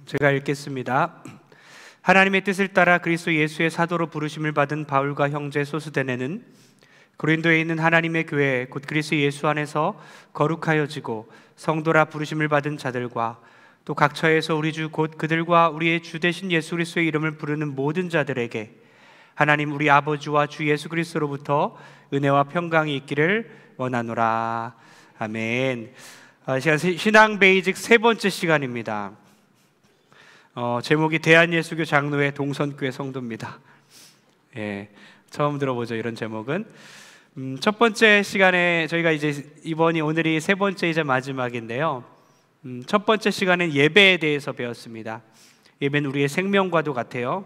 제가 읽겠습니다. 하나님의 뜻을 따라 그리스도 예수의 사도로 부르심을 받은 바울과 형제 소스데네는 고린도에 있는 하나님의 교회 곧 그리스도 예수 안에서 거룩하여지고 성도라 부르심을 받은 자들과 또 각 처에서 우리 주 곧 그들과 우리의 주 되신 예수 그리스도의 이름을 부르는 모든 자들에게 하나님 우리 아버지와 주 예수 그리스도로부터 은혜와 평강이 있기를 원하노라. 아멘. 신앙 베이직 세 번째 시간입니다. 제목이 대한예수교 장로회 동선교회 성도입니다. 처음 들어보죠, 이런 제목은. 첫 번째 시간에 저희가 이제 오늘이 세 번째이자 마지막인데요. 첫 번째 시간은 예배에 대해서 배웠습니다. 예배는 우리의 생명과도 같아요.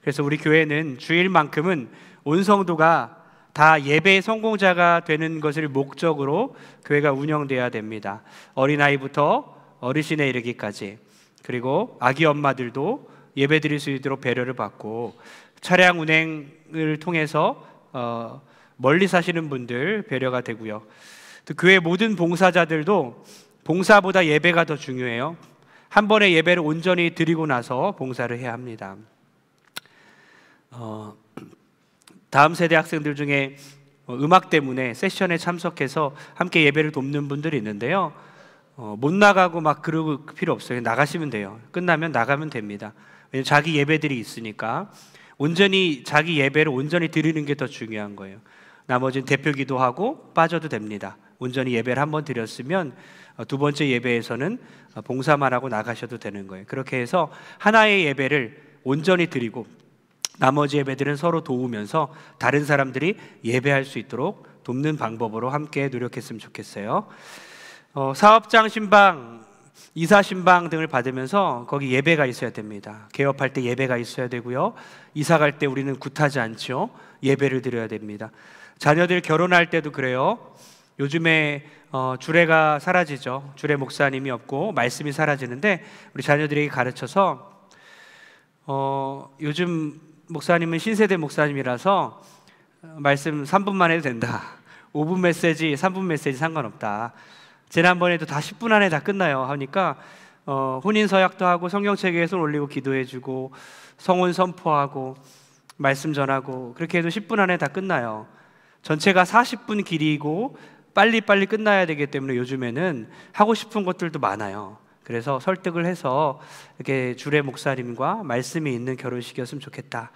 그래서 우리 교회는 주일만큼은 온 성도가 다 예배의 성공자가 되는 것을 목적으로 교회가 운영돼야 됩니다. 어린아이부터 어르신에 이르기까지, 그리고 아기 엄마들도 예배 드릴 수 있도록 배려를 받고, 차량 운행을 통해서 멀리 사시는 분들 배려가 되고요. 또 교회 모든 봉사자들도 봉사보다 예배가 더 중요해요. 한 번의 예배를 온전히 드리고 나서 봉사를 해야 합니다. 다음 세대 학생들 중에 음악 때문에 세션에 참석해서 함께 예배를 돕는 분들이 있는데요. 못 나가고 막 그럴 필요 없어요. 나가시면 돼요. 끝나면 나가면 됩니다. 왜냐하면 자기 예배들이 있으니까 온전히 자기 예배를 온전히 드리는 게 더 중요한 거예요. 나머지는 대표 기도하고 빠져도 됩니다. 온전히 예배를 한번 드렸으면 두 번째 예배에서는 봉사만 하고 나가셔도 되는 거예요. 그렇게 해서 하나의 예배를 온전히 드리고 나머지 예배들은 서로 도우면서 다른 사람들이 예배할 수 있도록 돕는 방법으로 함께 노력했으면 좋겠어요. 사업장 신방, 이사 신방 등을 받으면서 거기 예배가 있어야 됩니다. 개업할 때 예배가 있어야 되고요. 이사 갈 때 우리는 굿하지 않죠. 예배를 드려야 됩니다. 자녀들 결혼할 때도 그래요. 요즘에 주례가 사라지죠. 주례 목사님이 없고 말씀이 사라지는데 우리 자녀들에게 가르쳐서 요즘 목사님은 신세대 목사님이라서 말씀 3분만 해도 된다. 5분 메시지, 3분 메시지 상관없다. 지난번에도 다 10분 안에 다 끝나요 하니까 혼인 서약도 하고 성경책에 손 올리고 기도해주고 성혼 선포하고 말씀 전하고 그렇게 해도 10분 안에 다 끝나요. 전체가 40분 길이고 빨리빨리 끝나야 되기 때문에 요즘에는 하고 싶은 것들도 많아요. 그래서 설득을 해서 이렇게 주례 목사님과 말씀이 있는 결혼식이었으면 좋겠다.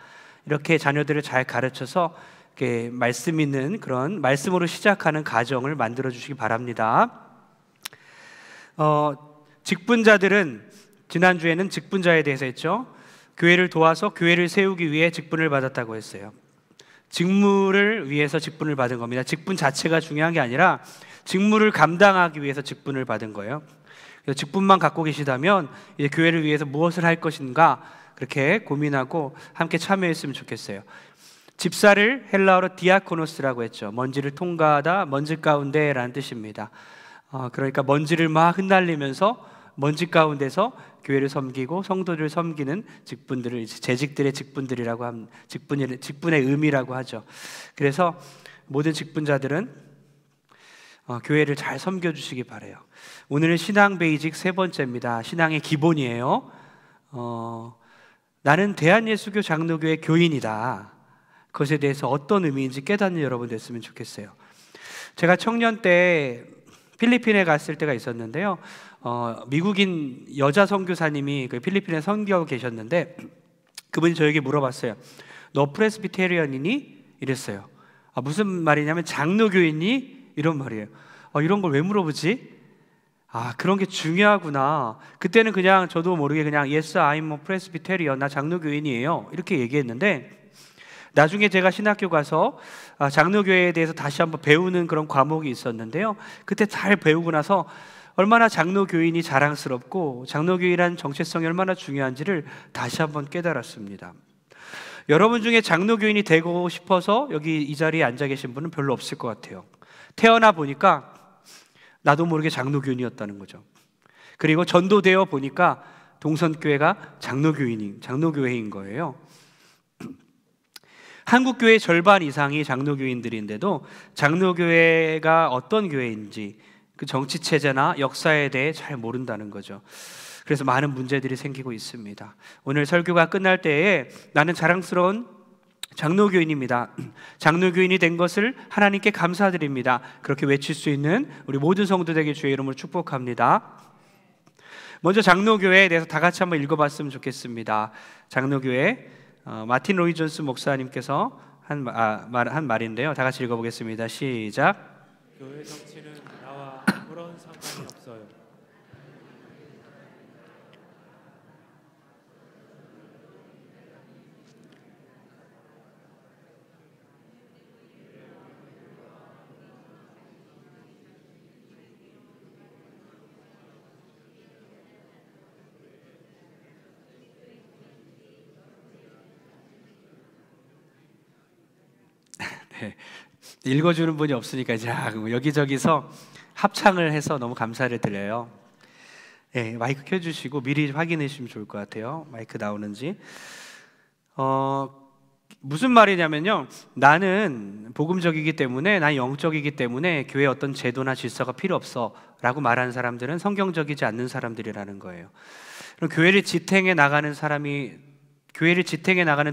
이렇게 자녀들을 잘 가르쳐서 이렇게 말씀 있는 그런 말씀으로 시작하는 가정을 만들어 주시기 바랍니다. 직분자들은 지난주에는 직분자에 대해서 했죠. 교회를 도와서 교회를 세우기 위해 직분을 받았다고 했어요. 직무를 위해서 직분을 받은 겁니다. 직분 자체가 중요한 게 아니라 직무를 감당하기 위해서 직분을 받은 거예요. 그래서 직분만 갖고 계시다면 이제 교회를 위해서 무엇을 할 것인가 그렇게 고민하고 함께 참여했으면 좋겠어요. 집사를 헬라어로 디아코노스라고 했죠. 먼지를 통과하다, 먼지 가운데라는 뜻입니다. 그러니까 먼지를 막 흩날리면서 먼지 가운데서 교회를 섬기고 성도를 섬기는 직분들을 이제 재직들의 직분들이라고 합니다. 직분의 의미라고 하죠. 그래서 모든 직분자들은 교회를 잘 섬겨주시기 바라요. 오늘은 신앙 베이직 세 번째입니다. 신앙의 기본이에요. 나는 대한예수교 장로교의 교인이다. 그것에 대해서 어떤 의미인지 깨닫는 여러분 됐으면 좋겠어요. 제가 청년 때 필리핀에 갔을 때가 있었는데요. 미국인 여자 선교사님이 그 필리핀에 선교하고 계셨는데 그분이 저에게 물어봤어요. 너 프레스비테리언이니? 이랬어요. 무슨 말이냐면 장로교인이? 이런 말이에요. 이런 걸 왜 물어보지? 그런 게 중요하구나. 그때는 그냥 저도 모르게 그냥 Yes, I'm a Presbyterian. 나 장로교인이에요. 이렇게 얘기했는데 나중에 제가 신학교 가서 장로교회에 대해서 다시 한번 배우는 그런 과목이 있었는데요. 그때 잘 배우고 나서 얼마나 장로교인이 자랑스럽고 장로교회라는 정체성이 얼마나 중요한지를 다시 한번 깨달았습니다. 여러분 중에 장로교인이 되고 싶어서 여기 이 자리에 앉아 계신 분은 별로 없을 것 같아요. 태어나 보니까 나도 모르게 장로교인이었다는 거죠. 그리고 전도되어 보니까 동선교회가 장로교회인 거예요. 한국 교회 절반 이상이 장로교인들인데도 장로교회가 어떤 교회인지 그 정치 체제나 역사에 대해 잘 모른다는 거죠. 그래서 많은 문제들이 생기고 있습니다. 오늘 설교가 끝날 때에 나는 자랑스러운 장로교인입니다. 장로교인이 된 것을 하나님께 감사드립니다. 그렇게 외칠 수 있는 우리 모든 성도들에게 주의 이름으로 축복합니다. 먼저 장로교회에 대해서 다 같이 한번 읽어봤으면 좋겠습니다. 장로교회 마틴 로이 존스 목사님께서 한 말인데요. 다 같이 읽어보겠습니다. 시작. 교회 정치는 나와 아무런 상관이 없어요. 네, 읽어주는 분이 없으니까 이제 여기저기서 합창을 해서 너무 감사를 드려요. 네, 마이크 켜주시고 미리 확인해 주시면 좋을 것 같아요. 마이크 나오는지. 무슨 말이냐면요, 나는 복음적이기 때문에, 난 영적이기 때문에 교회에 어떤 제도나 질서가 필요 없어 라고 말하는 사람들은 성경적이지 않는 사람들이라는 거예요. 그럼 교회를 지탱해 나가는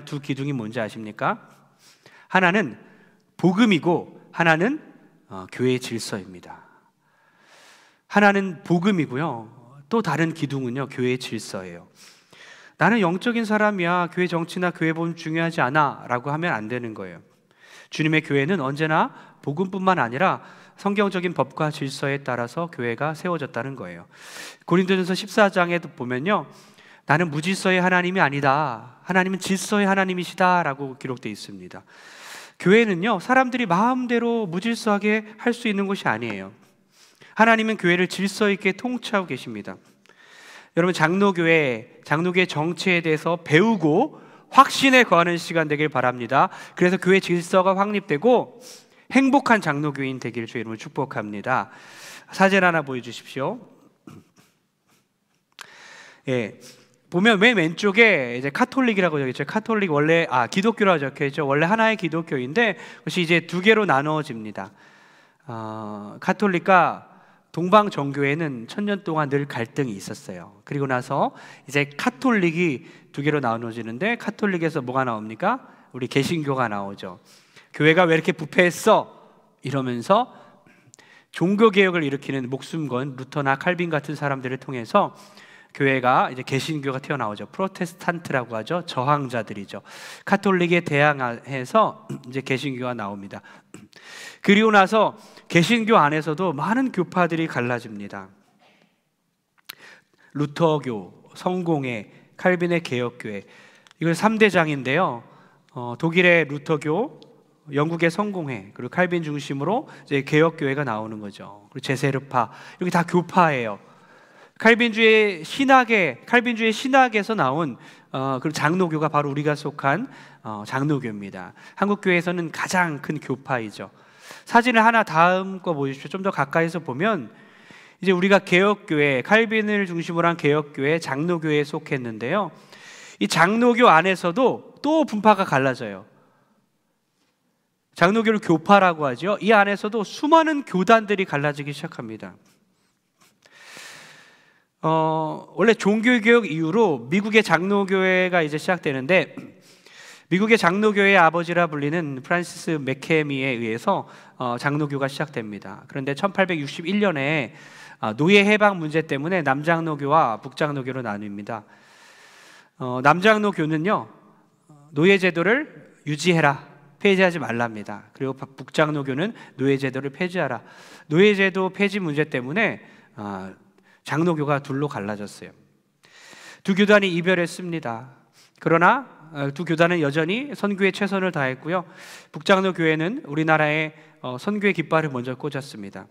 두 기둥이 뭔지 아십니까? 하나는 복음이고 하나는 교회의 질서입니다. 하나는 복음이고요, 또 다른 기둥은요, 교회의 질서예요. 나는 영적인 사람이야, 교회 정치나 교회 복음 중요하지 않아 라고 하면 안 되는 거예요. 주님의 교회는 언제나 복음뿐만 아니라 성경적인 법과 질서에 따라서 교회가 세워졌다는 거예요. 고린도전서 14장에도 보면요, 나는 무질서의 하나님이 아니다, 하나님은 질서의 하나님이시다 라고 기록되어 있습니다. 교회는요, 사람들이 마음대로 무질서하게 할 수 있는 곳이 아니에요. 하나님은 교회를 질서 있게 통치하고 계십니다. 여러분, 장로교회 정체에 대해서 배우고 확신에 거하는 시간 되길 바랍니다. 그래서 교회 질서가 확립되고 행복한 장로교인 되기를 주의 이름으로 축복합니다. 사진 하나 보여주십시오. 예. 보면 맨 왼쪽에 이제 카톨릭이라고 적혀있죠. 카톨릭 원래 기독교라고 적혀있죠. 원래 하나의 기독교인데 그것이 이제 두 개로 나누어집니다. 카톨릭과 동방 정교회는 1000년 동안 늘 갈등이 있었어요. 그리고 나서 이제 카톨릭이 두 개로 나누어지는데, 카톨릭에서 뭐가 나옵니까? 우리 개신교가 나오죠. 교회가 왜 이렇게 부패했어? 이러면서 종교개혁을 일으키는 목숨 건 루터나 칼빈 같은 사람들을 통해서 교회가 이제 개신교가 튀어나오죠. 프로테스탄트라고 하죠. 저항자들이죠. 카톨릭에 대항해서 이제 개신교가 나옵니다. 그리고 나서 개신교 안에서도 많은 교파들이 갈라집니다. 루터교, 성공회, 칼빈의 개혁교회, 이걸 3대장인데요. 독일의 루터교, 영국의 성공회, 그리고 칼빈 중심으로 이제 개혁교회가 나오는 거죠. 그리고 제세르파, 이렇게 다 교파예요. 칼빈주의 신학에서 나온 그 장로교가 바로 우리가 속한 장로교입니다. 한국 교회에서는 가장 큰 교파이죠. 사진을 하나 다음 거 보여주십시오. 좀 더 가까이서 보면 이제 우리가 개혁교회, 칼빈을 중심으로 한 개혁교회, 장로교회에 속했는데요. 이 장로교 안에서도 또 분파가 갈라져요. 장로교를 교파라고 하죠. 이 안에서도 수많은 교단들이 갈라지기 시작합니다. 원래 종교개혁 이후로 미국의 장로교회가 이제 시작되는데, 미국의 장로교회의 아버지라 불리는 프란시스 맥케미에 의해서 장로교가 시작됩니다. 그런데 1861년에 노예 해방 문제 때문에 남장로교와 북장로교로 나뉩니다. 남장로교는요, 노예 제도를 유지해라, 폐지하지 말랍니다. 그리고 북장로교는 노예 제도를 폐지하라. 노예 제도 폐지 문제 때문에 장로교가 둘로 갈라졌어요. 두 교단이 이별했습니다. 그러나 두 교단은 여전히 선교에 최선을 다했고요. 북장로교회는 우리나라에 선교의 깃발을 먼저 꽂았습니다.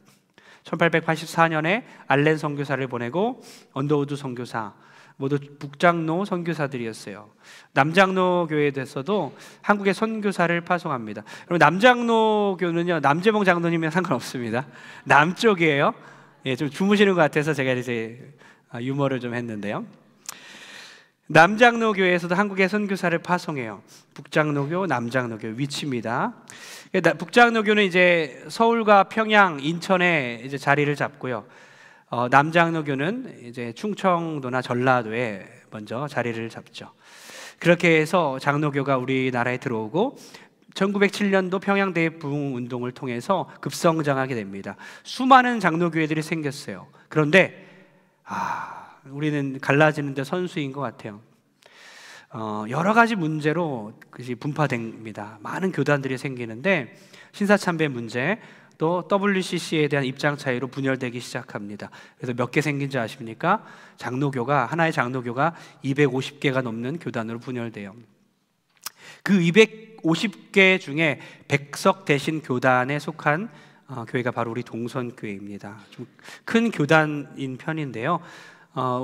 1884년에 알렌 선교사를 보내고 언더우드 선교사, 모두 북장로 선교사들이었어요. 남장로교회에 대해서도 한국의 선교사를 파송합니다. 그럼 남장로교는요, 남재봉 장로님이랑 상관없습니다. 남쪽이에요. 예, 좀 주무시는 것 같아서 제가 이제 유머를 좀 했는데요. 남장로교회에서도 한국의 선교사를 파송해요. 북장로교, 남장로교 위치입니다. 북장로교는 이제 서울과 평양, 인천에 이제 자리를 잡고요. 남장로교는 이제 충청도나 전라도에 먼저 자리를 잡죠. 그렇게 해서 장로교가 우리나라에 들어오고 1907년도 평양대부흥 운동을 통해서 급성장하게 됩니다. 수많은 장로교회들이 생겼어요. 그런데 우리는 갈라지는데 선수인 것 같아요. 여러 가지 문제로 그것이 분파됩니다. 많은 교단들이 생기는데 신사참배 문제, 또 WCC에 대한 입장 차이로 분열되기 시작합니다. 그래서 몇 개 생긴지 아십니까? 하나의 장로교가 250개가 넘는 교단으로 분열돼요. 그 250개 중에 백석 대신 교단에 속한 교회가 바로 우리 동선교회입니다. 좀 큰 교단인 편인데요.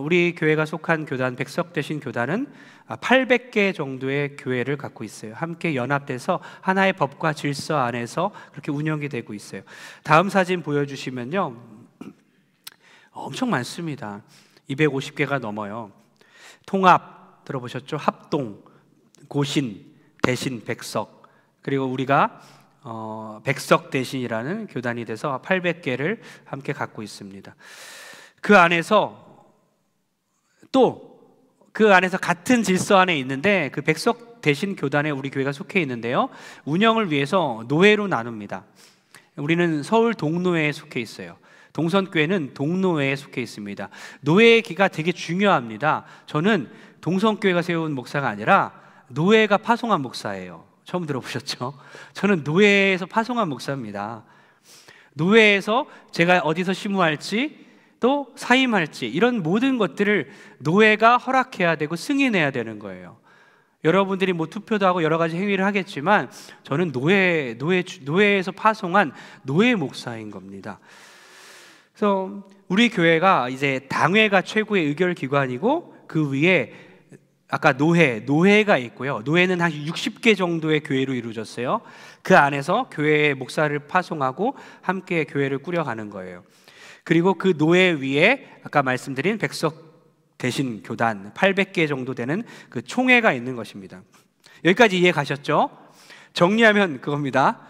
우리 교회가 속한 교단, 백석 대신 교단은 800개 정도의 교회를 갖고 있어요. 함께 연합돼서 하나의 법과 질서 안에서 그렇게 운영이 되고 있어요. 다음 사진 보여주시면요, 엄청 많습니다. 250개가 넘어요. 통합 들어보셨죠? 합동, 고신, 대신, 백석, 그리고 우리가 백석 대신이라는 교단이 돼서 800개를 함께 갖고 있습니다. 그 안에서 같은 질서 안에 있는데 그 백석 대신 교단에 우리 교회가 속해 있는데요, 운영을 위해서 노회로 나눕니다. 우리는 서울 동노회에 속해 있어요. 동선교회는 동노회에 속해 있습니다. 노회의 기가 되게 중요합니다. 저는 동선교회가 세운 목사가 아니라 노회가 파송한 목사예요. 처음 들어보셨죠? 저는 노회에서 파송한 목사입니다. 노회에서 제가 어디서 심우할지 또 사임할지 이런 모든 것들을 노회가 허락해야 되고 승인해야 되는 거예요. 여러분들이 뭐 투표도 하고 여러 가지 행위를 하겠지만 저는 노회에서 파송한 노회 목사인 겁니다. 그래서 우리 교회가 이제 당회가 최고의 의결 기관이고 그 위에 아까 노회가 있고요. 노회는 한 60개 정도의 교회로 이루어졌어요. 그 안에서 교회의 목사를 파송하고 함께 교회를 꾸려가는 거예요. 그리고 그 노회 위에 아까 말씀드린 백석 대신 교단 800개 정도 되는 그 총회가 있는 것입니다. 여기까지 이해 가셨죠? 정리하면 그겁니다.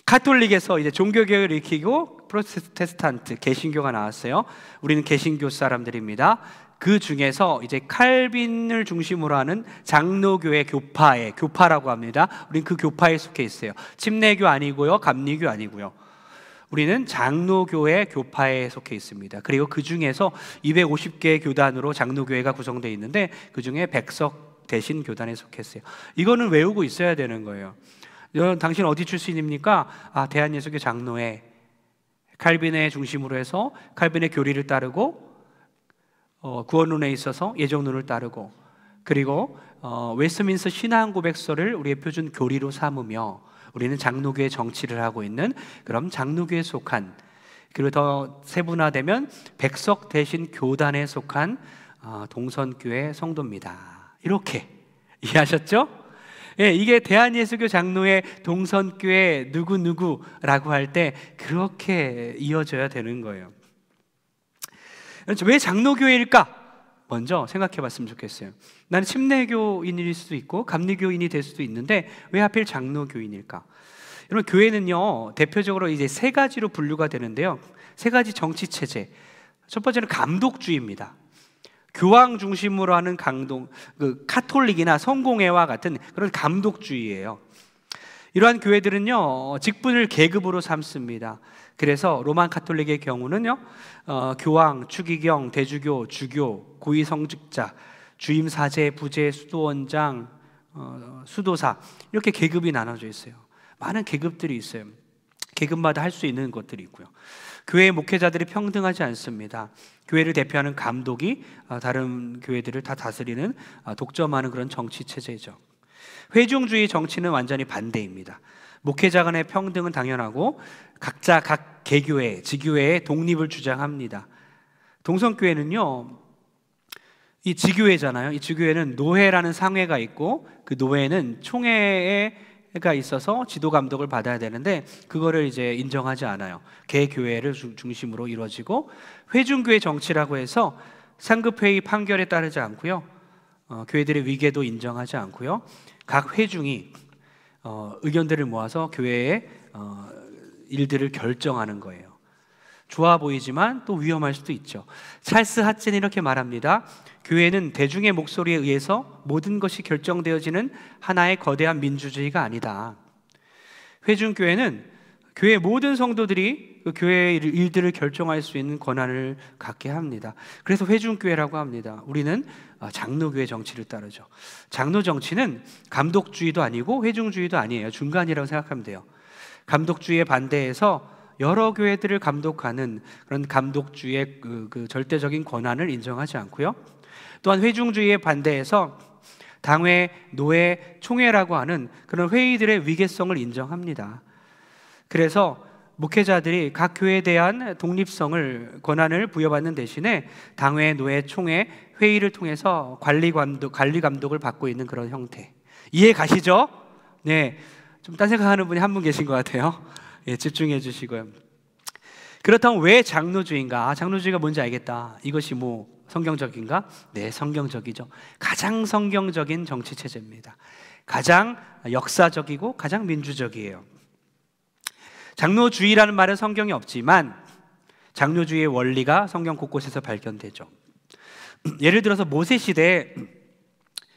카톨릭에서 이제 종교개혁을 일으키고 프로테스탄트, 개신교가 나왔어요. 우리는 개신교 사람들입니다. 그 중에서 이제 칼빈을 중심으로 하는 장로교회 교파라고 합니다. 우리는 그 교파에 속해 있어요. 침례교 아니고요, 감리교 아니고요. 우리는 장로교회 교파에 속해 있습니다. 그리고 그 중에서 250개 교단으로 장로교회가 구성되어 있는데 그 중에 백석 대신 교단에 속했어요. 이거는 외우고 있어야 되는 거예요. 당신 어디 출신입니까? 대한예수교 장로회. 칼빈의 중심으로 해서 칼빈의 교리를 따르고 구원론에 있어서 예정론을 따르고, 그리고 웨스트민스터 신앙고백서를 우리의 표준 교리로 삼으며 우리는 장로교회 정치를 하고 있는 그럼 장로교회에 속한, 그리고 더 세분화되면 백석 대신 교단에 속한 동선교회 성도입니다. 이렇게 이해하셨죠? 예, 이게 대한예수교 장로회 동선교회 누구누구라고 할 때 그렇게 이어져야 되는 거예요. 왜 장로교회일까? 먼저 생각해 봤으면 좋겠어요. 나는 침례교인일 수도 있고 감리교인이 될 수도 있는데 왜 하필 장로교인일까? 여러분, 교회는요 대표적으로 이제 세 가지로 분류가 되는데요, 세 가지 정치 체제. 첫 번째는 감독주의입니다. 교황 중심으로 하는 카톨릭이나 성공회와 같은 그런 감독주의예요. 이러한 교회들은요 직분을 계급으로 삼습니다. 그래서 로만 카톨릭의 경우는요 교황, 추기경, 대주교, 주교, 고위성직자, 주임 사제, 부제, 수도원장, 수도사, 이렇게 계급이 나눠져 있어요. 많은 계급들이 있어요. 계급마다 할 수 있는 것들이 있고요. 교회의 목회자들이 평등하지 않습니다. 교회를 대표하는 감독이 다른 교회들을 다 다스리는 독점하는 그런 정치 체제죠. 회중주의 정치는 완전히 반대입니다. 목회자 간의 평등은 당연하고 각자 각 개교회, 지교회의 독립을 주장합니다. 동성교회는요 이 지교회잖아요. 이 지교회는 노회라는 상회가 있고 그 노회는 총회가 있어서 지도 감독을 받아야 되는데 그거를 이제 인정하지 않아요. 개교회를 중심으로 이루어지고, 회중교회 정치라고 해서 상급회의 판결에 따르지 않고요, 교회들의 위계도 인정하지 않고요, 각 회중이 의견들을 모아서 교회의 일들을 결정하는 거예요. 좋아 보이지만 또 위험할 수도 있죠. 찰스 핫젠이 이렇게 말합니다. 교회는 대중의 목소리에 의해서 모든 것이 결정되어지는 하나의 거대한 민주주의가 아니다. 회중교회는 교회 모든 성도들이 그 교회의 일들을 결정할 수 있는 권한을 갖게 합니다. 그래서 회중교회라고 합니다. 우리는 장로교회 정치를 따르죠. 장로 정치는 감독주의도 아니고 회중주의도 아니에요. 중간이라고 생각하면 돼요. 감독주의에 반대해서 여러 교회들을 감독하는 그런 감독주의의 그 절대적인 권한을 인정하지 않고요. 또한 회중주의에 반대해서 당회, 노회, 총회라고 하는 그런 회의들의 위계성을 인정합니다. 그래서 목회자들이 각 교회에 대한 독립성을 권한을 부여받는 대신에 당회, 노회, 총회, 회의를 통해서 관리 감독을 받고 있는 그런 형태. 이해 가시죠? 네, 좀 딴 생각하는 분이 한 분 계신 것 같아요. 예, 집중해 주시고요. 그렇다면 왜 장로주의인가? 장로주의가 뭔지 알겠다. 이것이 뭐 성경적인가? 네, 성경적이죠. 가장 성경적인 정치 체제입니다. 가장 역사적이고 가장 민주적이에요. 장로주의라는 말은 성경에 없지만 장로주의의 원리가 성경 곳곳에서 발견되죠. 예를 들어서 모세 시대에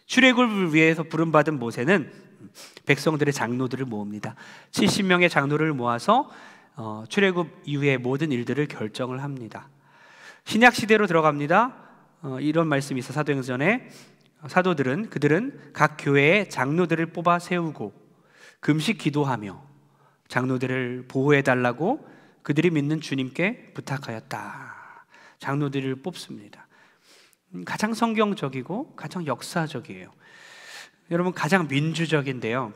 출애굽을 위해서 부름받은 모세는 백성들의 장로들을 모읍니다. 70명의 장로를 모아서 출애굽 이후의 모든 일들을 결정을 합니다. 신약 시대로 들어갑니다. 이런 말씀이 있어. 사도행전에 그들은 각 교회에 장로들을 뽑아 세우고 금식 기도하며 장로들을 보호해 달라고 그들이 믿는 주님께 부탁하였다. 장로들을 뽑습니다. 가장 성경적이고 가장 역사적이에요. 여러분, 가장 민주적인데요.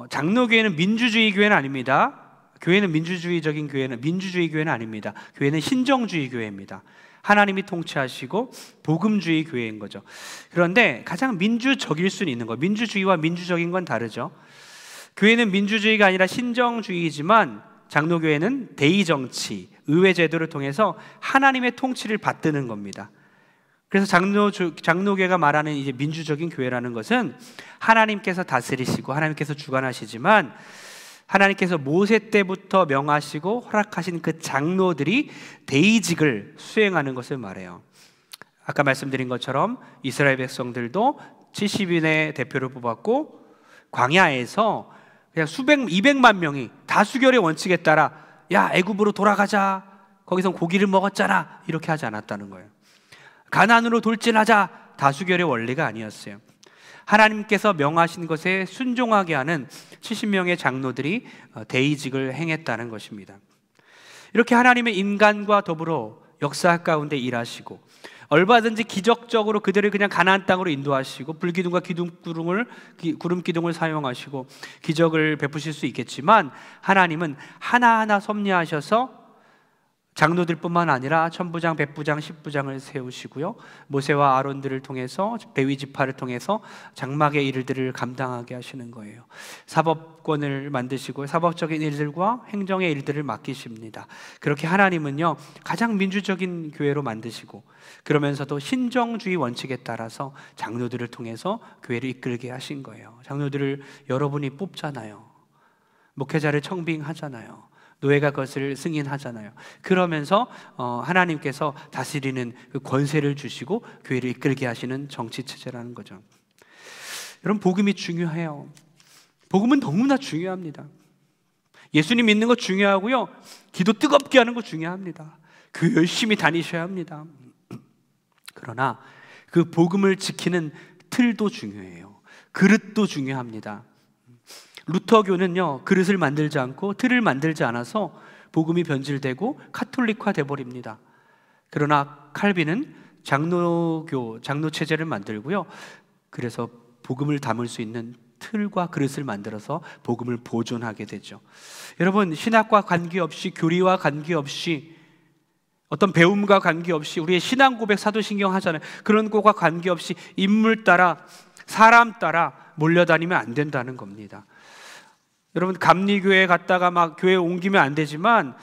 장로교회는 민주주의 교회는 아닙니다. 교회는 민주주의 교회는 아닙니다. 교회는 신정주의 교회입니다. 하나님이 통치하시고 복음주의 교회인 거죠. 그런데 가장 민주적일 수는 있는 거예요. 민주주의와 민주적인 건 다르죠. 교회는 민주주의가 아니라 신정주의이지만 장로교회는 대의정치, 의회제도를 통해서 하나님의 통치를 받드는 겁니다. 그래서 장로교회가 말하는 이제 민주적인 교회라는 것은 하나님께서 다스리시고 하나님께서 주관하시지만 하나님께서 모세 때부터 명하시고 허락하신 그 장로들이 대의직을 수행하는 것을 말해요. 아까 말씀드린 것처럼 이스라엘 백성들도 70인의 대표를 뽑았고 광야에서 그냥 200만 명이 다수결의 원칙에 따라 야, 애굽으로 돌아가자, 거기서 고기를 먹었잖아, 이렇게 하지 않았다는 거예요. 가나안으로 돌진하자, 다수결의 원리가 아니었어요. 하나님께서 명하신 것에 순종하게 하는 70명의 장로들이 대의직을 행했다는 것입니다. 이렇게 하나님의 인간과 더불어 역사 가운데 일하시고 얼마든지 기적적으로 그들을 그냥 가나안 땅으로 인도하시고 불기둥과 구름 기둥을 사용하시고 기적을 베푸실 수 있겠지만 하나님은 하나하나 섭리하셔서 장로들뿐만 아니라 천부장, 백부장, 십부장을 세우시고요, 모세와 아론들을 통해서 레위 지파를 통해서 장막의 일들을 감당하게 하시는 거예요. 사법권을 만드시고 사법적인 일들과 행정의 일들을 맡기십니다. 그렇게 하나님은요 가장 민주적인 교회로 만드시고 그러면서도 신정주의 원칙에 따라서 장로들을 통해서 교회를 이끌게 하신 거예요. 장로들을 여러분이 뽑잖아요. 목회자를 청빙하잖아요. 노예가 그것을 승인하잖아요. 그러면서 하나님께서 다스리는 그 권세를 주시고 교회를 이끌게 하시는 정치체제라는 거죠. 여러분, 복음이 중요해요. 복음은 너무나 중요합니다. 예수님 믿는 거 중요하고요, 기도 뜨겁게 하는 거 중요합니다. 교회 열심히 다니셔야 합니다. 그러나 그 복음을 지키는 틀도 중요해요. 그릇도 중요합니다. 루터교는요 그릇을 만들지 않고 틀을 만들지 않아서 복음이 변질되고 카톨릭화 돼버립니다. 그러나 칼빈은 장로 체제를 만들고요, 그래서 복음을 담을 수 있는 틀과 그릇을 만들어서 복음을 보존하게 되죠. 여러분, 신학과 관계없이, 교리와 관계없이, 어떤 배움과 관계없이, 우리의 신앙 고백 사도신경 하잖아요. 그런 거와 관계없이 인물 따라, 사람 따라 몰려다니면 안 된다는 겁니다. 여러분, 감리교회 갔다가 막 교회 옮기면 안 되지만,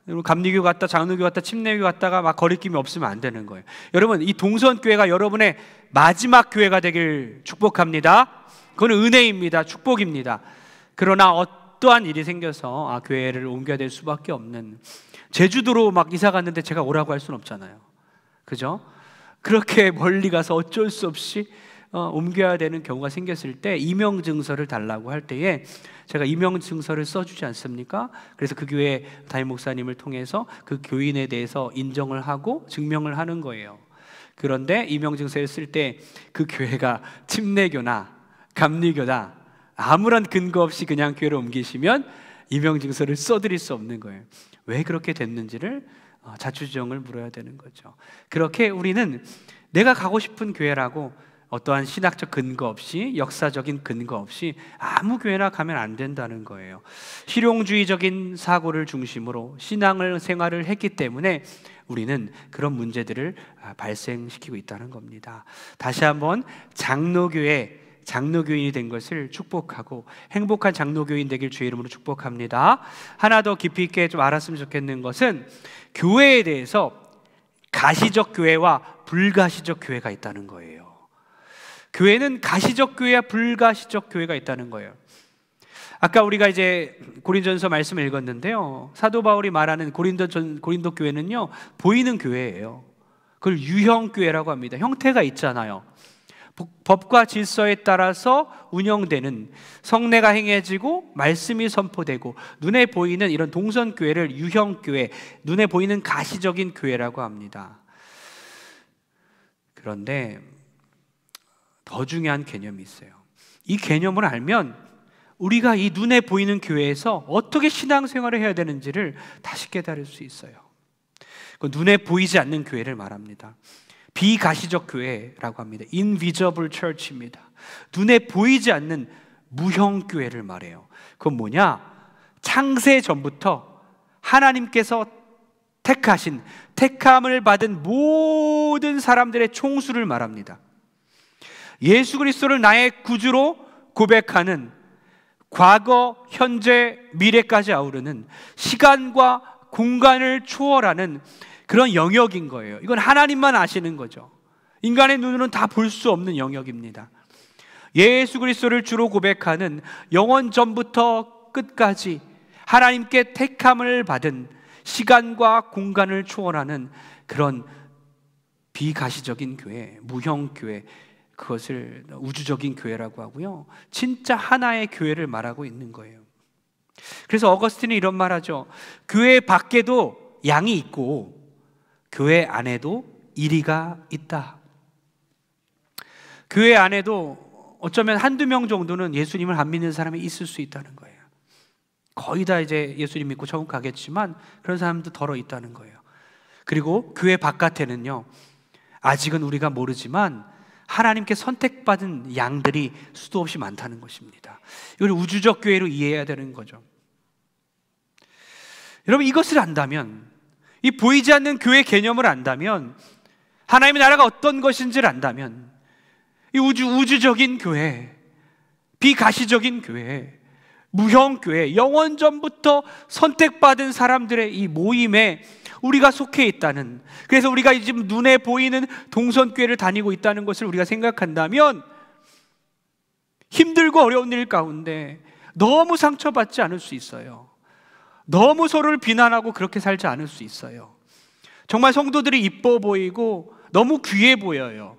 여러분 감리교 갔다 장로교 갔다 침례교 갔다가 막 거리낌이 없으면 안 되는 거예요. 여러분, 이 동선교회가 여러분의 마지막 교회가 되길 축복합니다. 그건 은혜입니다. 축복입니다. 그러나 어떠한 일이 생겨서 교회를 옮겨야 될 수밖에 없는, 제주도로 막 이사 갔는데 제가 오라고 할 수는 없잖아요. 그죠? 그렇게 멀리 가서 어쩔 수 없이 옮겨야 되는 경우가 생겼을 때 임명증서를 달라고 할 때에 제가 임명증서를 써주지 않습니까? 그래서 그 교회 담임 목사님을 통해서 그 교인에 대해서 인정을 하고 증명을 하는 거예요. 그런데 임명증서를 쓸 때 그 교회가 침례교나 감리교나 아무런 근거 없이 그냥 교회를 옮기시면 임명증서를 써드릴 수 없는 거예요. 왜 그렇게 됐는지를 자초지종을 물어야 되는 거죠. 그렇게 우리는 내가 가고 싶은 교회라고 어떠한 신학적 근거 없이, 역사적인 근거 없이 아무 교회나 가면 안 된다는 거예요. 실용주의적인 사고를 중심으로 신앙을 생활을 했기 때문에 우리는 그런 문제들을 발생시키고 있다는 겁니다. 다시 한번 장로교인이 된 것을 축복하고 행복한 장로교인 되길 주의 이름으로 축복합니다. 하나 더 깊이 있게 좀 알았으면 좋겠는 것은 교회에 대해서 가시적 교회와 불가시적 교회가 있다는 거예요. 교회는 가시적 교회와 불가시적 교회가 있다는 거예요. 아까 우리가 이제 고린도전서 말씀을 읽었는데요, 사도 바울이 말하는 고린도 교회는요, 보이는 교회예요. 그걸 유형 교회라고 합니다. 형태가 있잖아요. 법과 질서에 따라서 운영되는, 성례가 행해지고 말씀이 선포되고 눈에 보이는 이런 동선 교회를 유형 교회, 눈에 보이는 가시적인 교회라고 합니다. 그런데 더 중요한 개념이 있어요. 이 개념을 알면 우리가 이 눈에 보이는 교회에서 어떻게 신앙생활을 해야 되는지를 다시 깨달을 수 있어요. 그 눈에 보이지 않는 교회를 말합니다. 비가시적 교회라고 합니다. Invisible Church입니다. 눈에 보이지 않는 무형 교회를 말해요. 그건 뭐냐? 창세 전부터 하나님께서 택함을 받은 모든 사람들의 총수를 말합니다. 예수 그리스도를 나의 구주로 고백하는, 과거, 현재, 미래까지 아우르는, 시간과 공간을 초월하는 그런 영역인 거예요. 이건 하나님만 아시는 거죠. 인간의 눈으로는 다 볼 수 없는 영역입니다. 예수 그리스도를 주로 고백하는, 영원 전부터 끝까지 하나님께 택함을 받은, 시간과 공간을 초월하는 그런 비가시적인 교회, 무형 교회, 그것을 우주적인 교회라고 하고요, 진짜 하나의 교회를 말하고 있는 거예요. 그래서 어거스틴은 이런 말하죠. 교회 밖에도 양이 있고 교회 안에도 이리가 있다. 교회 안에도 어쩌면 한두 명 정도는 예수님을 안 믿는 사람이 있을 수 있다는 거예요. 거의 다 이제 예수님 믿고 천국 가겠지만 그런 사람도 덜어 있다는 거예요. 그리고 교회 바깥에는요, 아직은 우리가 모르지만 하나님께 선택받은 양들이 수도 없이 많다는 것입니다. 이걸 우주적 교회로 이해해야 되는 거죠. 여러분, 이것을 안다면, 이 보이지 않는 교회 개념을 안다면, 하나님의 나라가 어떤 것인지를 안다면, 이 우주적인 교회, 비가시적인 교회, 무형 교회, 영원 전부터 선택받은 사람들의 이 모임에 우리가 속해 있다는, 그래서 우리가 지금 눈에 보이는 동선교회를 다니고 있다는 것을 우리가 생각한다면 힘들고 어려운 일 가운데 너무 상처받지 않을 수 있어요. 너무 서로를 비난하고 그렇게 살지 않을 수 있어요. 정말 성도들이 이뻐 보이고 너무 귀해 보여요.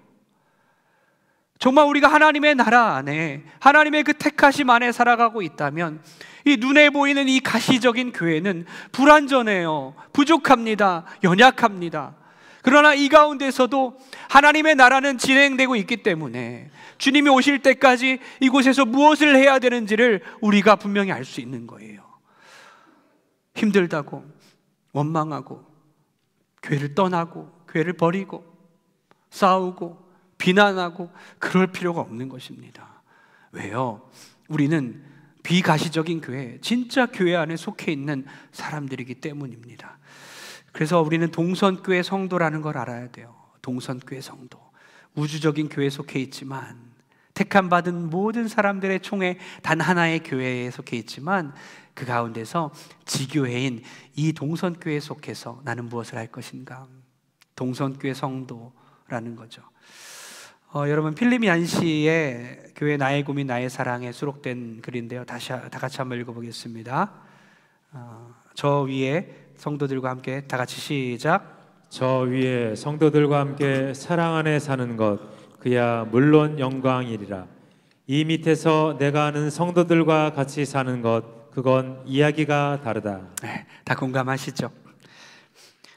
정말 우리가 하나님의 나라 안에, 하나님의 그 택하심 안에 살아가고 있다면 이 눈에 보이는 이 가시적인 교회는 불완전해요. 부족합니다. 연약합니다. 그러나 이 가운데서도 하나님의 나라는 진행되고 있기 때문에 주님이 오실 때까지 이곳에서 무엇을 해야 되는지를 우리가 분명히 알 수 있는 거예요. 힘들다고, 원망하고, 교회를 떠나고, 교회를 버리고, 싸우고, 비난하고 그럴 필요가 없는 것입니다. 왜요? 우리는 비가시적인 교회, 진짜 교회 안에 속해 있는 사람들이기 때문입니다. 그래서 우리는 동선교회 성도라는 걸 알아야 돼요. 동선교회 성도, 우주적인 교회에 속해 있지만, 택함받은 모든 사람들의 총회 단 하나의 교회에 속해 있지만 그 가운데서 지교회인 이 동선교회에 속해서 나는 무엇을 할 것인가? 동선교회 성도라는 거죠. 여러분 필립 얀시의 교회 나의 고민 나의 사랑에 수록된 글인데요. 다 같이 한번 읽어보겠습니다. 저 위에 성도들과 함께 다 같이 시작. 저 위에 성도들과 함께 사랑 안에 사는 것 그야 물론 영광이리라. 이 밑에서 내가 아는 성도들과 같이 사는 것 그건 이야기가 다르다. 네, 다 공감하시죠?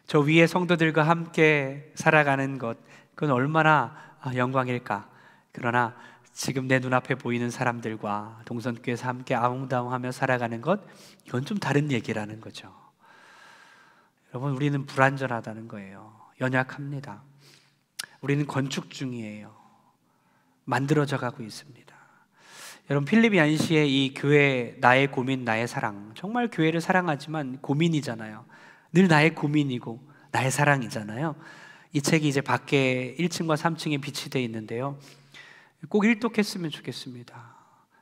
저 위에 성도들과 함께 살아가는 것 그건 얼마나 영광일까. 그러나 지금 내 눈앞에 보이는 사람들과 동선교회에서 함께 아웅다웅하며 살아가는 것 이건 좀 다른 얘기라는 거죠. 여러분 우리는 불완전하다는 거예요. 연약합니다. 우리는 건축 중이에요. 만들어져 가고 있습니다. 여러분 필립 얀시의 이 교회 나의 고민 나의 사랑 정말 교회를 사랑하지만 고민이잖아요. 늘 나의 고민이고 나의 사랑이잖아요. 이 책이 이제 밖에 1층과 3층에 비치되어 있는데요. 꼭 일독했으면 좋겠습니다.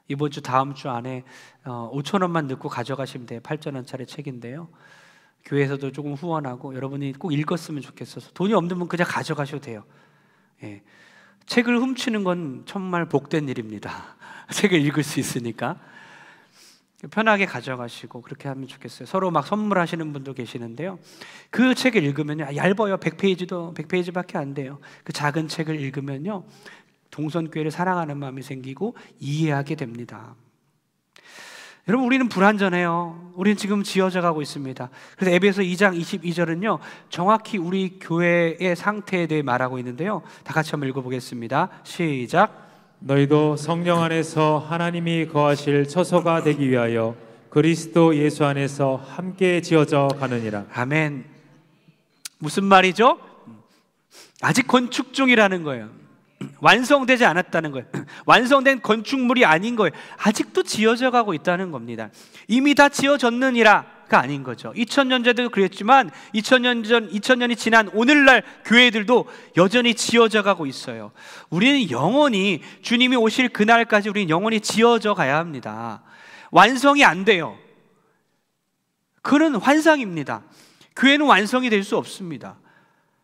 이번 주 다음 주 안에 5,000원만 넣고 가져가시면 돼요. 8,000원짜리 책인데요. 교회에서도 조금 후원하고 여러분이 꼭 읽었으면 좋겠어서 돈이 없는 분 그냥 가져가셔도 돼요. 예. 책을 훔치는 건 정말 복된 일입니다. 책을 읽을 수 있으니까 편하게 가져가시고 그렇게 하면 좋겠어요. 서로 막 선물하시는 분도 계시는데요. 그 책을 읽으면요, 얇아요. 100페이지밖에 안 돼요. 그 작은 책을 읽으면요, 동선교회를 사랑하는 마음이 생기고 이해하게 됩니다. 여러분 우리는 불완전해요. 우리는 지금 지어져 가고 있습니다. 그래서 에베소 2장 22절은요 정확히 우리 교회의 상태에 대해 말하고 있는데요. 다 같이 한번 읽어보겠습니다. 시작. 너희도 성령 안에서 하나님이 거하실 처소가 되기 위하여 그리스도 예수 안에서 함께 지어져 가느니라. 아멘. 무슨 말이죠? 아직 건축 중이라는 거예요. 완성되지 않았다는 거예요. 완성된 건축물이 아닌 거예요. 아직도 지어져 가고 있다는 겁니다. 이미 다 지어졌느니라가 아닌 거죠. 2000년 전에도 그랬지만 2000년이 지난 오늘날 교회들도 여전히 지어져 가고 있어요. 우리는 영원히 주님이 오실 그날까지 우리는 영원히 지어져 가야 합니다. 완성이 안 돼요. 그는 환상입니다. 교회는 완성이 될 수 없습니다.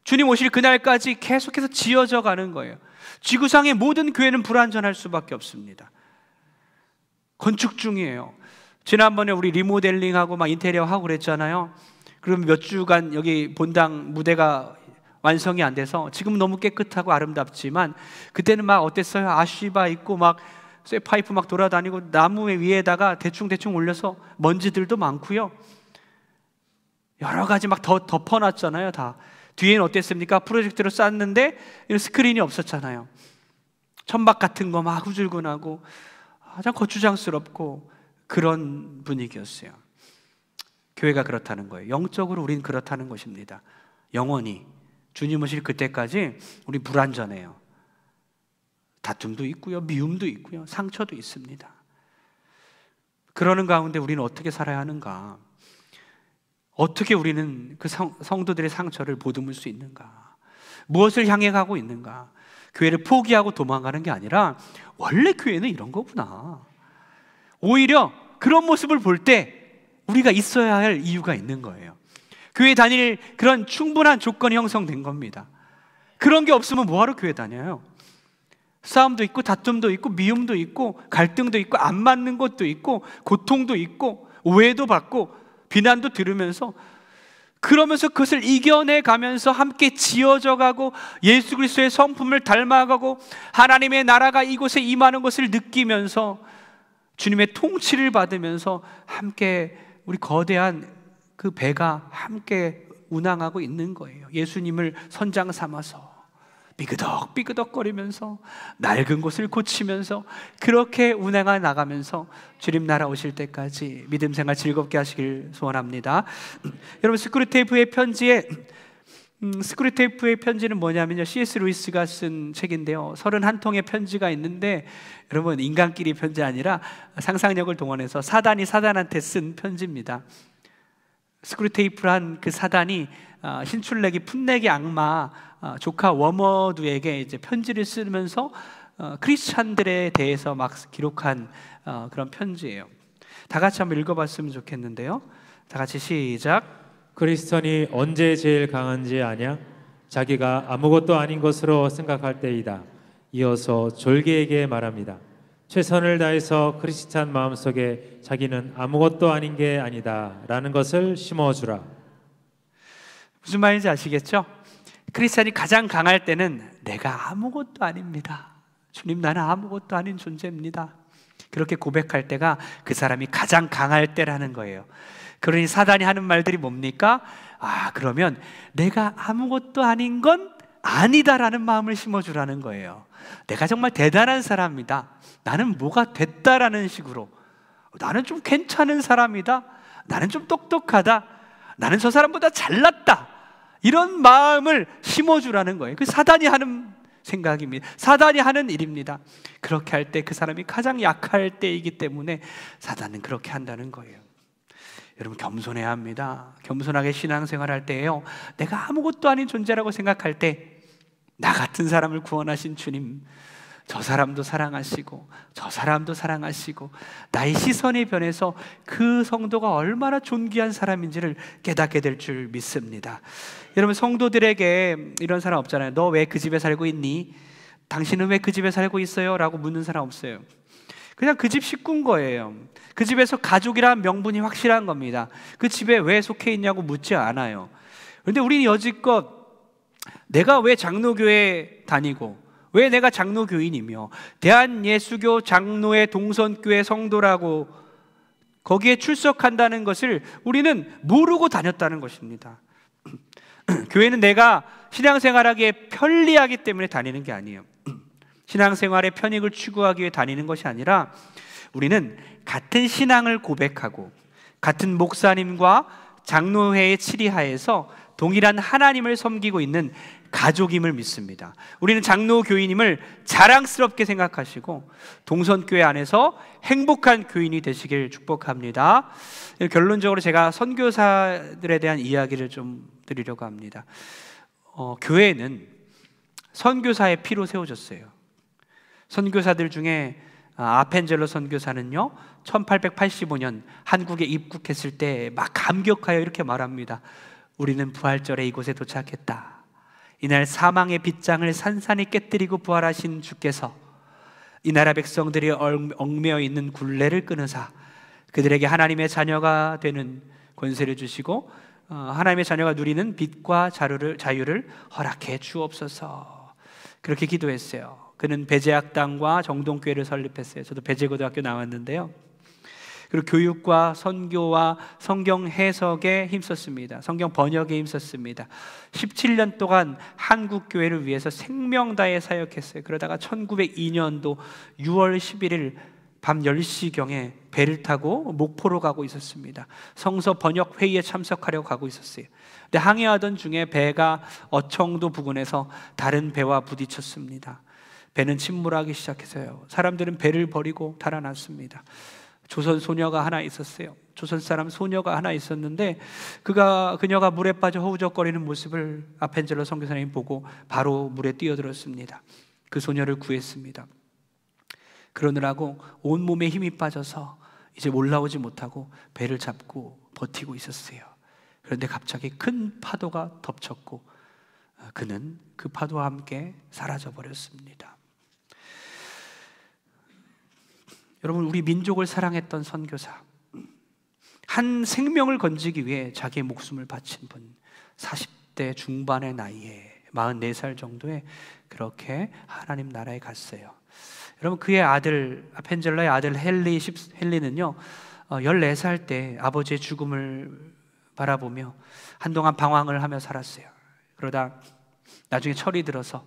주님 오실 그날까지 계속해서 지어져 가는 거예요. 지구상의 모든 교회는 불완전할 수밖에 없습니다. 건축 중이에요. 지난번에 우리 리모델링하고 막 인테리어하고 그랬잖아요. 그럼 몇 주간 여기 본당 무대가 완성이 안 돼서 지금은 너무 깨끗하고 아름답지만 그때는 막 어땠어요? 아쉬바 있고 막 쇠파이프 막 돌아다니고 나무 위에다가 대충 올려서 먼지들도 많고요. 여러 가지 막 덮어놨잖아요. 다 뒤에는 어땠습니까? 프로젝트로 쌌는데 스크린이 없었잖아요. 천막 같은 거 막 후줄근하고 참 거추장스럽고 그런 분위기였어요. 교회가 그렇다는 거예요. 영적으로 우린 그렇다는 것입니다. 영원히 주님 오실 그때까지 우리 불완전해요. 다툼도 있고요, 미움도 있고요, 상처도 있습니다. 그러는 가운데 우리는 어떻게 살아야 하는가? 어떻게 우리는 그 성도들의 상처를 보듬을 수 있는가? 무엇을 향해 가고 있는가? 교회를 포기하고 도망가는 게 아니라 원래 교회는 이런 거구나. 오히려 그런 모습을 볼 때 우리가 있어야 할 이유가 있는 거예요. 교회 다닐 그런 충분한 조건이 형성된 겁니다. 그런 게 없으면 뭐하러 교회 다녀요? 싸움도 있고 다툼도 있고 미움도 있고 갈등도 있고 안 맞는 것도 있고 고통도 있고 오해도 받고 비난도 들으면서 그러면서 그것을 이겨내 가면서 함께 지어져 가고 예수 그리스도의 성품을 닮아가고 하나님의 나라가 이곳에 임하는 것을 느끼면서 주님의 통치를 받으면서 함께 우리 거대한 그 배가 함께 운항하고 있는 거예요. 예수님을 선장 삼아서 삐그덕삐그덕거리면서 낡은 곳을 고치면서 그렇게 운행해 나가면서 주님 나라 오실 때까지 믿음 생활 즐겁게 하시길 소원합니다. 여러분 스크루테이프의 편지는 뭐냐면요, C.S. 루이스가 쓴 책인데요, 31통의 편지가 있는데 여러분 인간끼리 편지 아니라 상상력을 동원해서 사단이 사단한테 쓴 편지입니다. 스크루테이프란 그 사단이 신출내기 풋내기 악마 조카 워머드에게 이제 편지를 쓰면서 크리스찬들에 대해서 막 기록한 그런 편지예요. 다 같이 한번 읽어봤으면 좋겠는데요. 다 같이 시작. 크리스천이 언제 제일 강한지 아냐? 자기가 아무것도 아닌 것으로 생각할 때이다. 이어서 졸개에게 말합니다. 최선을 다해서 크리스찬 마음속에 자기는 아무것도 아닌 게 아니다 라는 것을 심어주라. 무슨 말인지 아시겠죠? 크리스찬이 가장 강할 때는 내가 아무것도 아닙니다. 주님, 나는 아무것도 아닌 존재입니다. 그렇게 고백할 때가 그 사람이 가장 강할 때라는 거예요. 그러니 사단이 하는 말들이 뭡니까? 그러면 내가 아무것도 아닌 건 아니다라는 마음을 심어주라는 거예요. 내가 정말 대단한 사람이다. 나는 뭐가 됐다라는 식으로, 나는 좀 괜찮은 사람이다. 나는 좀 똑똑하다. 나는 저 사람보다 잘났다. 이런 마음을 심어주라는 거예요. 그 사단이 하는 생각입니다. 사단이 하는 일입니다. 그렇게 할 때 그 사람이 가장 약할 때이기 때문에 사단은 그렇게 한다는 거예요. 여러분, 겸손해야 합니다. 겸손하게 신앙생활 할 때에요, 내가 아무것도 아닌 존재라고 생각할 때 나 같은 사람을 구원하신 주님, 저 사람도 사랑하시고 저 사람도 사랑하시고 나의 시선이 변해서 그 성도가 얼마나 존귀한 사람인지를 깨닫게 될 줄 믿습니다. 여러분, 성도들에게 이런 사람 없잖아요. 너 왜 그 집에 살고 있니? 당신은 왜 그 집에 살고 있어요? 라고 묻는 사람 없어요. 그냥 그 집 식구인 거예요. 그 집에서 가족이라는 명분이 확실한 겁니다. 그 집에 왜 속해 있냐고 묻지 않아요. 그런데 우리는 여지껏 내가 왜 장로교회 다니고 왜 내가 장로교인이며 대한예수교 장로의 동선교회 성도라고 거기에 출석한다는 것을 우리는 모르고 다녔다는 것입니다. 교회는 내가 신앙생활하기에 편리하기 때문에 다니는 게 아니에요. 신앙생활의 편익을 추구하기 위해 다니는 것이 아니라 우리는 같은 신앙을 고백하고 같은 목사님과 장로회의 치리하에서 동일한 하나님을 섬기고 있는 가족임을 믿습니다. 우리는 장로 교인임을 자랑스럽게 생각하시고 동선교회 안에서 행복한 교인이 되시길 축복합니다. 결론적으로 제가 선교사들에 대한 이야기를 좀 드리려고 합니다. 교회는 선교사의 피로 세워졌어요. 선교사들 중에 아펜젤로 선교사는요, 1885년 한국에 입국했을 때 막 감격하여 이렇게 말합니다. 우리는 부활절에 이곳에 도착했다. 이날 사망의 빗장을 산산히 깨뜨리고 부활하신 주께서 이 나라 백성들이 얽매여 있는 굴레를 끊으사 그들에게 하나님의 자녀가 되는 권세를 주시고 하나님의 자녀가 누리는 빛과 자유를 허락해 주옵소서. 그렇게 기도했어요. 그는 배제학당과 정동교회를 설립했어요. 저도 배제고등학교 나왔는데요. 그리고 교육과 선교와 성경 해석에 힘썼습니다. 성경 번역에 힘썼습니다. 17년 동안 한국 교회를 위해서 생명 다해 사역했어요. 그러다가 1902년도 6월 11일 밤 10시경에 배를 타고 목포로 가고 있었습니다. 성서 번역 회의에 참석하려고 가고 있었어요. 근데 항해하던 중에 배가 어청도 부근에서 다른 배와 부딪혔습니다. 배는 침몰하기 시작해서요, 사람들은 배를 버리고 달아났습니다. 조선 소녀가 하나 있었어요. 조선 사람 소녀가 하나 있었는데 그녀가 물에 빠져 허우적거리는 모습을 아펜젤로 선교사님이 보고 바로 물에 뛰어들었습니다. 그 소녀를 구했습니다. 그러느라고 온몸에 힘이 빠져서 이제 올라오지 못하고 배를 잡고 버티고 있었어요. 그런데 갑자기 큰 파도가 덮쳤고 그는 그 파도와 함께 사라져 버렸습니다. 여러분, 우리 민족을 사랑했던 선교사, 한 생명을 건지기 위해 자기의 목숨을 바친 분, 40대 중반의 나이에 44살 정도에 그렇게 하나님 나라에 갔어요. 여러분, 그의 아들, 아펜젤러의 아들 헨리는요 14살 때 아버지의 죽음을 바라보며 한동안 방황을 하며 살았어요. 그러다 나중에 철이 들어서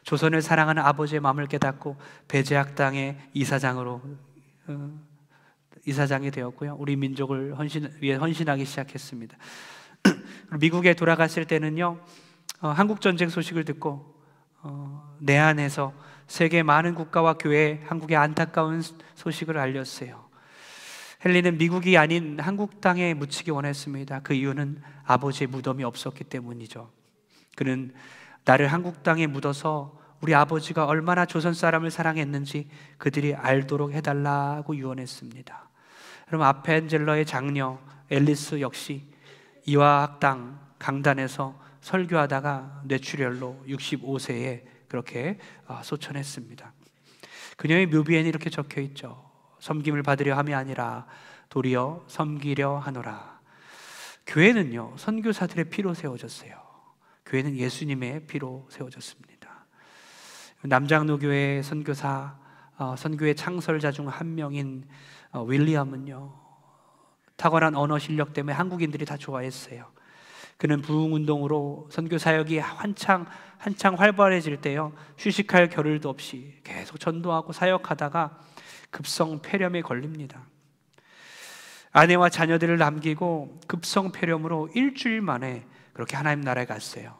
조선을 사랑하는 아버지의 마음을 깨닫고 배제학당의 이사장이 되었고요, 우리 민족을 위해 헌신하기 시작했습니다. 미국에 돌아갔을 때는요, 한국전쟁 소식을 듣고 내한에서 세계 많은 국가와 교회에 한국의 안타까운 소식을 알렸어요. 헨리는 미국이 아닌 한국 땅에 묻히기 원했습니다. 그 이유는 아버지의 무덤이 없었기 때문이죠. 그는 나를 한국 땅에 묻어서 우리 아버지가 얼마나 조선 사람을 사랑했는지 그들이 알도록 해달라고 유언했습니다. 여러분, 아펜젤러의 장녀 앨리스 역시 이화학당 강단에서 설교하다가 뇌출혈로 65세에 그렇게 소천했습니다. 그녀의 묘비에는 이렇게 적혀 있죠. 섬김을 받으려 함이 아니라 도리어 섬기려 하노라. 교회는요, 선교사들의 피로 세워졌어요. 교회는 예수님의 피로 세워졌습니다. 남장로교회 선교사, 선교의 창설자 중 한 명인 윌리엄은요, 탁월한 언어 실력 때문에 한국인들이 다 좋아했어요. 그는 부흥운동으로 선교 사역이 한창 활발해질 때요, 휴식할 겨를도 없이 계속 전도하고 사역하다가 급성 폐렴에 걸립니다. 아내와 자녀들을 남기고 급성 폐렴으로 일주일 만에 그렇게 하나님 나라에 갔어요.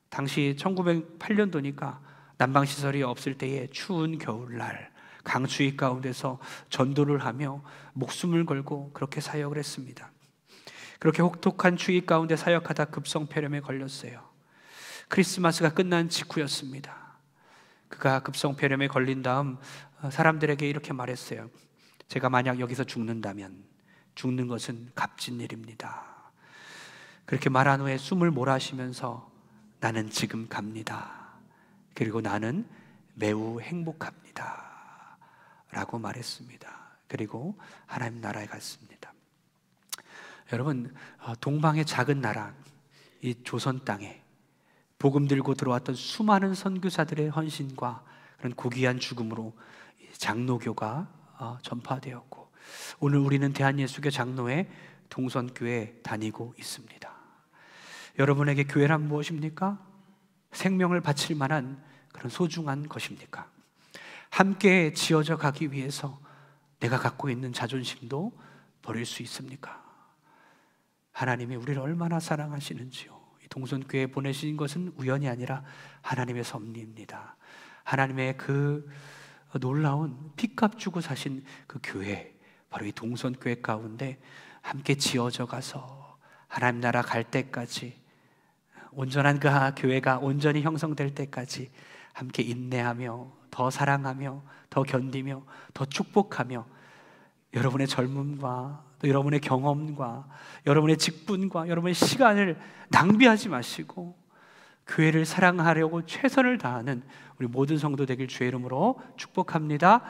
당시 1908년도니까 난방시설이 없을 때의 추운 겨울날 강추위 가운데서 전도를 하며 목숨을 걸고 그렇게 사역을 했습니다. 그렇게 혹독한 추위 가운데 사역하다 급성 폐렴에 걸렸어요. 크리스마스가 끝난 직후였습니다. 그가 급성 폐렴에 걸린 다음 사람들에게 이렇게 말했어요. 제가 만약 여기서 죽는다면 죽는 것은 값진 일입니다. 그렇게 말한 후에 숨을 몰아쉬면서 나는 지금 갑니다. 그리고 나는 매우 행복합니다. 라고 말했습니다. 그리고 하나님 나라에 갔습니다. 여러분, 동방의 작은 나라, 이 조선 땅에 복음 들고 들어왔던 수많은 선교사들의 헌신과 그런 고귀한 죽음으로 장로교가 전파되었고, 오늘 우리는 대한예수교 장로회 동선교회 다니고 있습니다. 여러분에게 교회란 무엇입니까? 생명을 바칠 만한 그런 소중한 것입니까? 함께 지어져 가기 위해서 내가 갖고 있는 자존심도 버릴 수 있습니까? 하나님이 우리를 얼마나 사랑하시는지요. 이 동선교회에 보내신 것은 우연이 아니라 하나님의 섭리입니다. 하나님의 그 놀라운 피값 주고 사신 그 교회, 바로 이 동선교회 가운데 함께 지어져 가서 하나님 나라 갈 때까지, 온전한 그 교회가 온전히 형성될 때까지 함께 인내하며 더 사랑하며 더 견디며 더 축복하며 여러분의 젊음과 또 여러분의 경험과 여러분의 직분과 여러분의 시간을 낭비하지 마시고 교회를 사랑하려고 최선을 다하는 우리 모든 성도 되길 주의 이름으로 축복합니다.